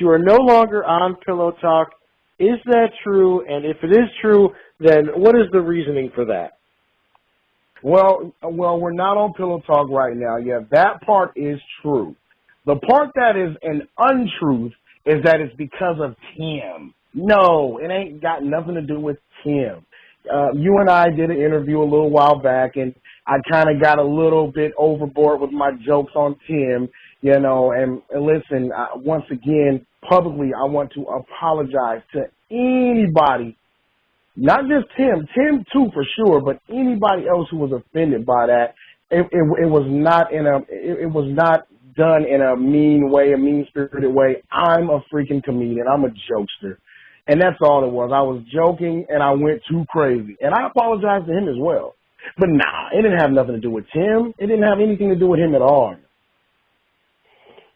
You are no longer on Pillow Talk. Is that true? And if it is true, then what is the reasoning for that? Well, we're not on Pillow Talk right now. Yeah, that part is true. The part that is an untruth is that it's because of Tim. No, it ain't got nothing to do with Tim. You and I did an interview a little while back, and I kind of got a little bit overboard with my jokes on Tim, you know, and listen, once again, publicly, I want to apologize to anybody, not just Tim too for sure, but anybody else who was offended by that. It was not it was not done in a mean way, a mean-spirited way. I'm a freaking comedian. I'm a jokester. And that's all it was. I was joking, and I went too crazy. And I apologize to him as well. But nah, it didn't have nothing to do with Tim. It didn't have anything to do with him at all.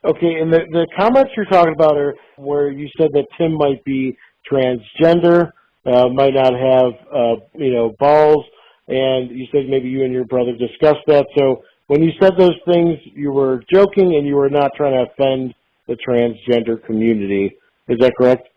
Okay, and the comments you're talking about are where you said that Tim might be transgender, might not have, balls, and you said maybe you and your brother discussed that. So when you said those things, you were joking and you were not trying to offend the transgender community. Is that correct?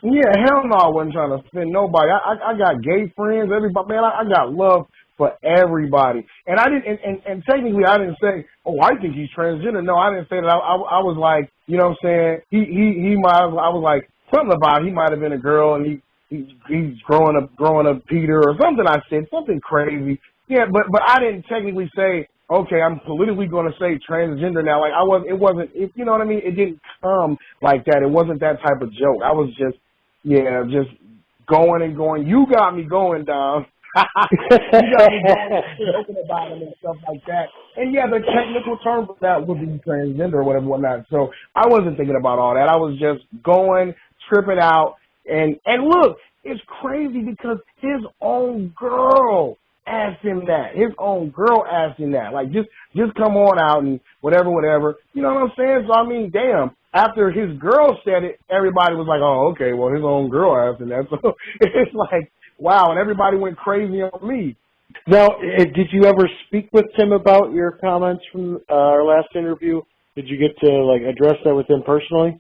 Yeah, hell no, I wasn't trying to offend nobody. I got gay friends, everybody. Man, I got love for everybody. And I didn't, and technically I didn't say, oh, I think he's transgender. No, I didn't say that. I was like, you know what I'm saying? He might have, I was like, something about he might have been a girl and he's growing up Peter or something. I said something crazy. Yeah, but I didn't technically say, okay, I'm politically going to say transgender now. Like it wasn't, you know what I mean? It didn't come like that. It wasn't that type of joke. I was just going and going. You got me going, Dom. You got me going, joking about him and stuff like that. And yeah, the technical term for that would be transgender or whatnot. So I wasn't thinking about all that. I was just going, tripping out. And look, it's crazy because his own girl asked him that. His own girl asked him that. Like, just come on out and whatever. You know what I'm saying? So, I mean, damn. After his girl said it, everybody was like, oh, okay, well, his own girl asked him that. So it's like, wow, and everybody went crazy on me. Now, did you ever speak with Tim about your comments from our last interview? Did you get to, address that with him personally?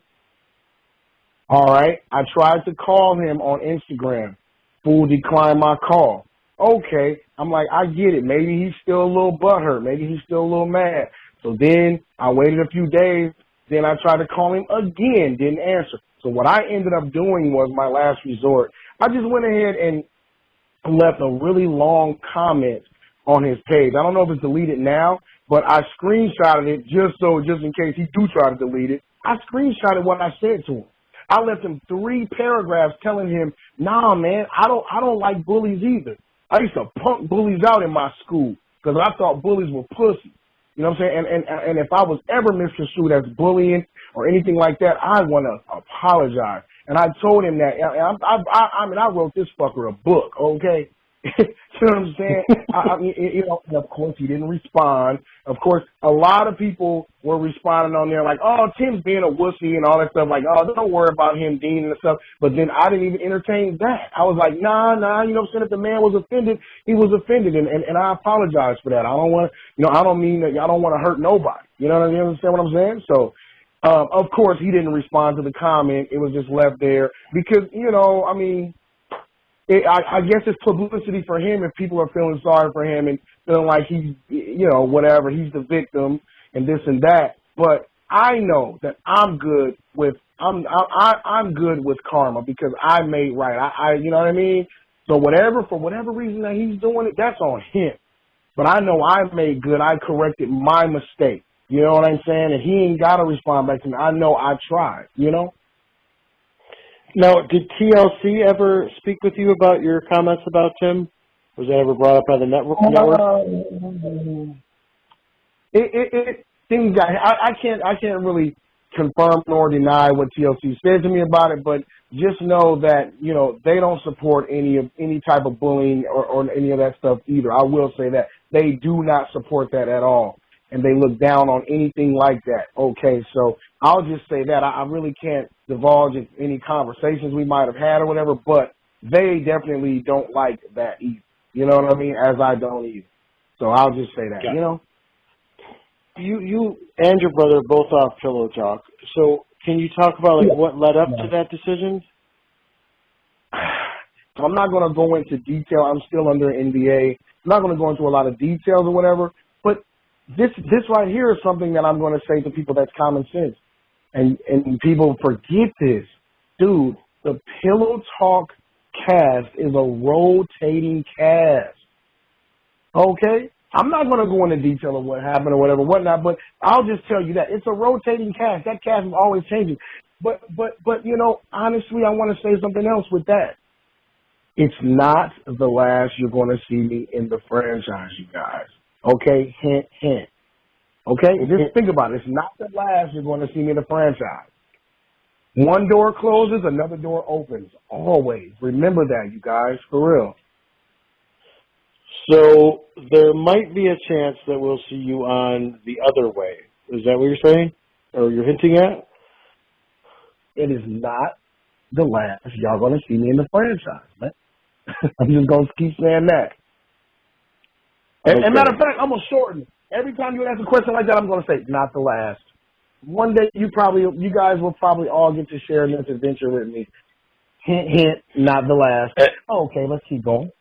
All right. I tried to call him on Instagram. Fool declined my call. Okay. I'm like, I get it. Maybe he's still a little butthurt. Maybe he's still a little mad. So then I waited a few days. Then I tried to call him again, didn't answer. So what I ended up doing was my last resort. I just went ahead and left a really long comment on his page. I don't know if it's deleted now, but I screenshotted it just in case he do try to delete it. I screenshotted what I said to him. I left him 3 paragraphs telling him, nah, man, I don't like bullies either. I used to punk bullies out in my school because I thought bullies were pussy. You know what I'm saying? And if I was ever misconstrued as bullying or anything like that, I want to apologize. And I told him that. I mean, I wrote this fucker a book, okay? You know what I'm saying? I mean, and of course, he didn't respond. Of course, a lot of people were responding on there like, oh, Tim's being a wussy and all that stuff. Like, oh, don't worry about him, Dean, and stuff. But then I didn't even entertain that. I was like, nah, you know what I'm saying? If the man was offended, he was offended. And I apologize for that. I don't want to, I don't mean that I don't want to hurt nobody. You know what I mean? You understand what I'm saying? So, of course, he didn't respond to the comment. It was just left there because, I mean, I guess it's publicity for him if people are feeling sorry for him and feeling like he's, whatever, he's the victim and this and that. But I know that I'm good with karma because I made right. You know what I mean? So for whatever reason that he's doing it, that's on him. But I know I made good. I corrected my mistake. You know what I'm saying? And he ain't got to respond back to me. I know I tried, Now, did TLC ever speak with you about your comments about Tim? Was that ever brought up by the network? I can't really confirm nor deny what TLC said to me about it, but just know that they don't support any type of bullying or any of that stuff either. I will say that they do not support that at all, and they look down on anything like that. Okay, so I'll just say that. I really can't divulge any conversations we might have had or whatever, but they definitely don't like that either. You know what I mean? As I don't either. So I'll just say that, You and your brother are both off Pillow Talk. So Can you talk about what led up to that decision? So I'm not going to go into detail. I'm still under NDA. I'm not going to go into a lot of details or whatever. But this right here is something that I'm going to say to people that's common sense. And people forget this. Dude, the Pillow Talk cast is a rotating cast. Okay? I'm not going to go into detail of what happened or whatnot, but I'll just tell you that it's a rotating cast. That cast is always changing. But you know, honestly, I want to say something else with that. It's not the last you're going to see me in the franchise, you guys. Okay? Hint, hint. Okay? Just think about it. It's not the last you're going to see me in the franchise. One door closes, another door opens. Always. Remember that, you guys, for real. So there might be a chance that we'll see you on The Other Way. Is that what you're saying? Or you're hinting at? It is not the last y'all going to see me in the franchise, man. I'm just going to keep saying that. And matter of fact, I'm going to shorten it. Every time you ask a question like that, I'm going to say, not the last. One day you guys will probably all get to share this adventure with me. Hint, hint, not the last. Okay, let's keep going.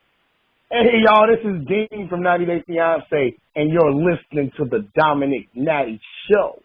Hey, y'all, this is Dean from 90 Day Fiancé, and you're listening to the Domenick Natty Show.